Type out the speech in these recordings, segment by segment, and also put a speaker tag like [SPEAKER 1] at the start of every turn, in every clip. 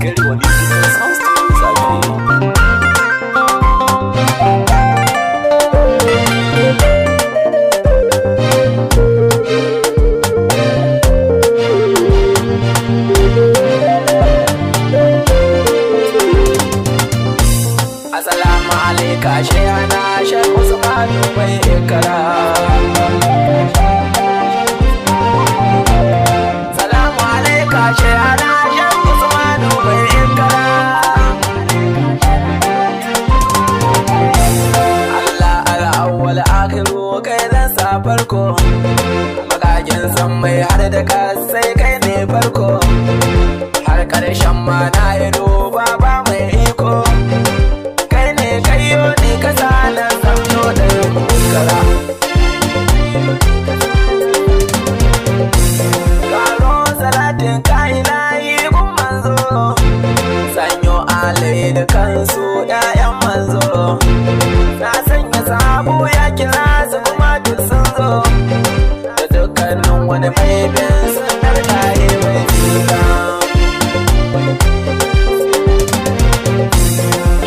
[SPEAKER 1] Garewa music sounds Sabon. Assalamu alaikum Shehina Shehu Usmanu mai Ikkara. Assalamu alaikum Shehina Shehu Usmanu mai Ikkara. Allah al-awwal akhiru kai zan sa farko, magagin san mai har da kasai kai ne farko, har karshen ma na ido baba mai iko. Karo salatin ka'ilayi gun manzo, sanyo alai da kansu ‘ya'yan manzo, na sanya sabo ya kira su kuma duk sun zo, da dukkanin wani mai bin sunar kayi mai fika.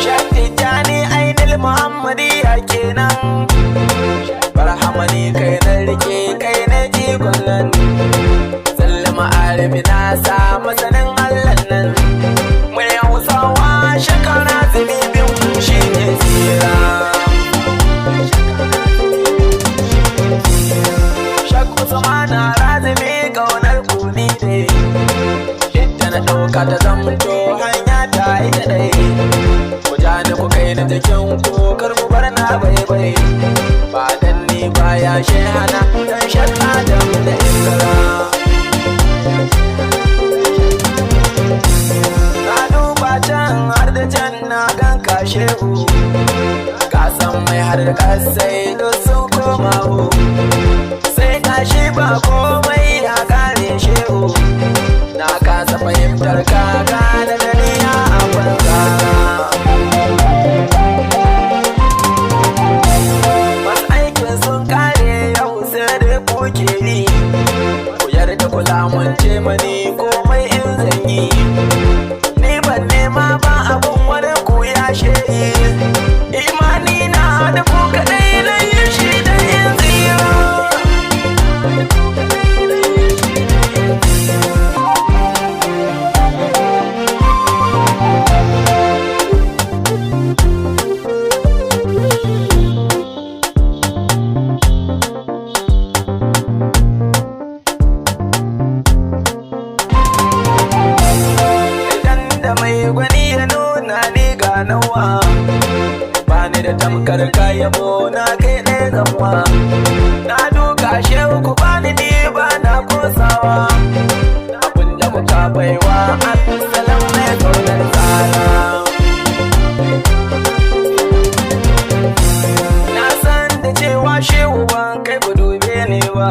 [SPEAKER 1] Shakti jani ainihin Muhammadiyya kenan, barhamani kai na rike kai na jigon nan, sallama arabi na sa masanin Allah nan, mai hausawa shekara zunubin shi ne tsira. Shakku sama na razumi kaunar kuni ne, ita na ɗauka ta zamto hanya ta ita dai, ku ja ni ku kai na jikin ku kar ku bar na bai ba dan ni baya Shehina dan shakka da mu da Ikkara. Na duba can har da can na ganka Shehu, ka san mai har da kasai duk sun koma hu, sai gashi ba komai ya kare Shehu, na kasa fahimtar ka gane duniya a banza. Mun ce mani komai in zan yi, ni ban nema ba abun wani ku ya shehi, imani na da ku kadai na yi shi da in zira. Gwani ya nuna ni ganawa, bani da tamkar kayabo na kai ɗaya zama, na duka Shehu ku bani ni ba na kosawa, abinda muka baiwa Abdulsalam mai kaunar tsara. Na san da cewa Shehu ban kai ku dube ne ba,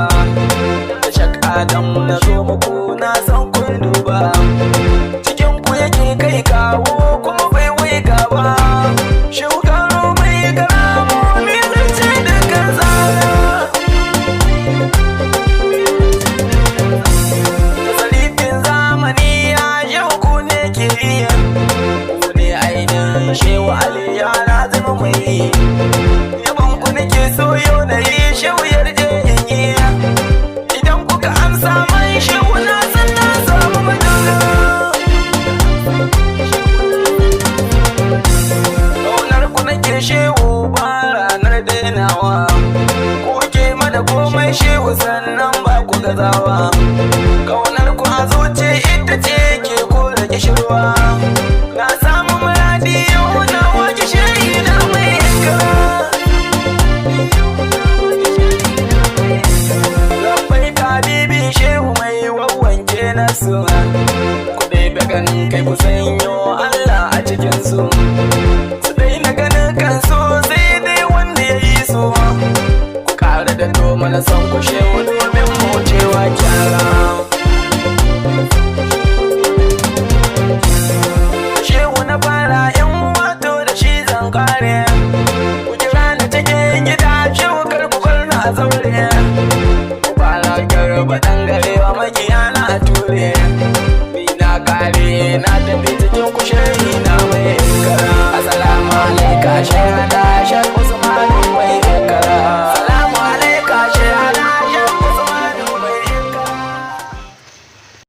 [SPEAKER 1] da shakka dan na zo muku na san kun duba, kai kawo kuma bai wai gaba, shugaro mai garamo mai zance da kanzana. Da salifin zamani ya yau ku ne ke iya, ku ne ainihin Shehu Ali ya zama mai, yabon ku nake so yau na yi Shehu yarje in yi, idan kuka amsa mai Shehu na san na samu madogara. Shehu ba ranar dainawa, ko ke mana komai Shehu sannan ba ku gazawa, kaunar ku a zuci ita ce ke kore kishirwa, na samu muradi yau na waje Shehina mai Ikkara. Rabbai tabibi Shehu mai wawwanke nasu, ku ɗebe ganin kai ku sanyo Allah a cikinsu, ku ƙara da noma na son ku Shehu domin mu cewa kyara.